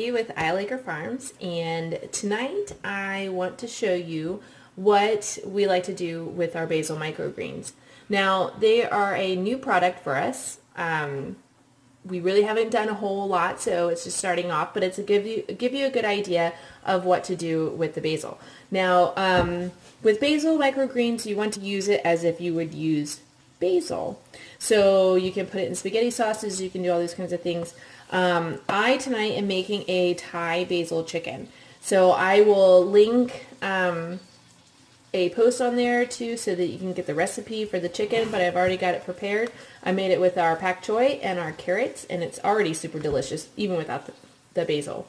Ashley with Isle Farms, and tonight I want to show you what we like to do with our basil microgreens. Now, they are a new product for us. We really haven't done a whole lot, so it's just starting off, but it's to give you a good idea of what to do with the basil. Now, with basil microgreens, you want to use it as if you would use basil. So you can put it in spaghetti sauces, you can do all these kinds of things. I tonight am making a Thai basil chicken. So I will link a post on there too so that you can get the recipe for the chicken, but I've already got it prepared. I made it with our pak choi and our carrots, and it's already super delicious even without the basil.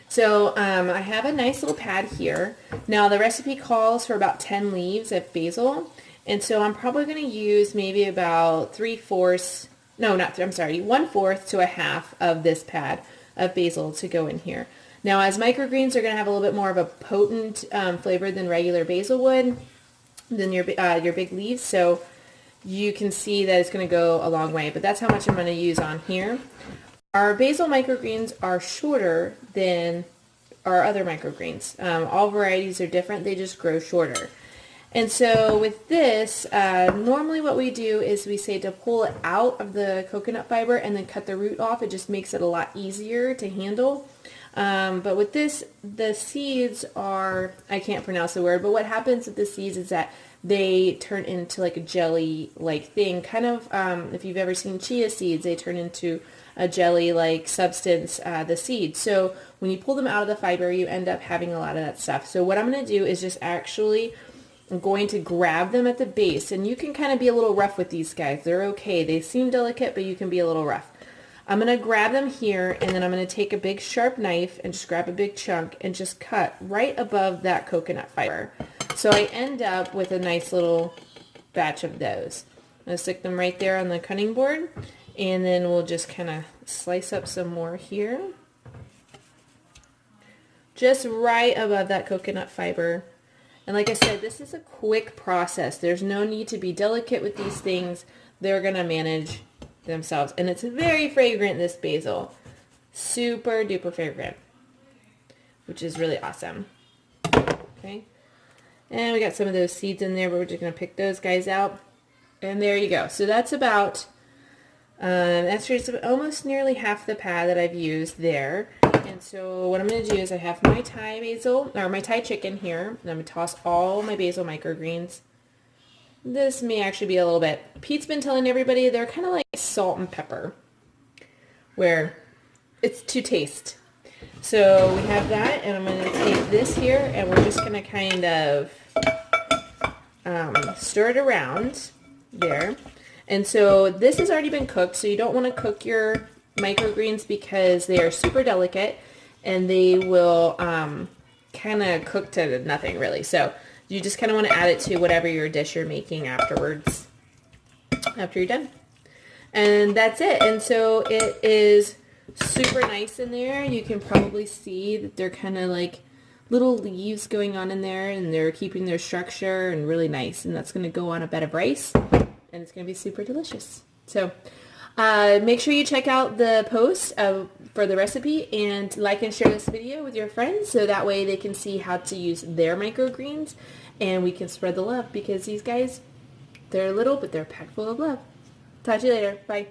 So I have a nice little pad here. Now the recipe calls for about 10 leaves of basil, and so I'm probably going to use maybe about 1/4 to a half of this pad of basil to go in here. Now, as microgreens are going to have a little bit more of a potent flavor than regular basil would, than your big leaves, so you can see that it's going to go a long way, but that's how much I'm going to use on here. Our basil microgreens are shorter than our other microgreens. All varieties are different, they just grow shorter. And so with this, normally what we do is we say to pull it out of the coconut fiber and then cut the root off. It just makes it a lot easier to handle. But with this, the seeds are, I can't pronounce the word, but what happens with the seeds is that they turn into like a jelly-like thing. Kind of, if you've ever seen chia seeds, they turn into a jelly-like substance, the seeds. So when you pull them out of the fiber, you end up having a lot of that stuff. So what I'm going to do is just actually, I'm going to grab them at the base, and you can kind of be a little rough with these guys. They're okay. They seem delicate, but you can be a little rough. I'm going to grab them here, and then I'm going to take a big sharp knife and just grab a big chunk and just cut right above that coconut fiber. So I end up with a nice little batch of those. I'm going to stick them right there on the cutting board, and then we'll just kind of slice up some more here. Just right above that coconut fiber. And like I said, this is a quick process. There's no need to be delicate with these things. They're going to manage themselves. And it's very fragrant, this basil. Super duper fragrant, which is really awesome. Okay. And we got some of those seeds in there, but we're just going to pick those guys out. And there you go. So that's about, that's just almost nearly half the pad that I've used there. And so what I'm going to do is I have my Thai basil, or my Thai chicken here, and I'm going to toss all my basil microgreens. This may actually be a little bit, Pete's been telling everybody they're kind of like salt and pepper, where it's to taste. So we have that, and I'm going to take this here, and we're just going to kind of stir it around there. And so this has already been cooked, so you don't want to cook your microgreens because they are super delicate and they will kind of cook to nothing really. So you just kind of want to add it to whatever your dish you're making afterwards, after you're done. And that's it. And so it is super nice in there. You can probably see that they're kind of like little leaves going on in there, and they're keeping their structure and really nice. And that's going to go on a bed of rice, and it's going to be super delicious. So make sure you check out the post for the recipe, and like and share this video with your friends so that way they can see how to use their microgreens, and we can spread the love, because these guys, they're little but they're packed full of love. Talk to you later. Bye.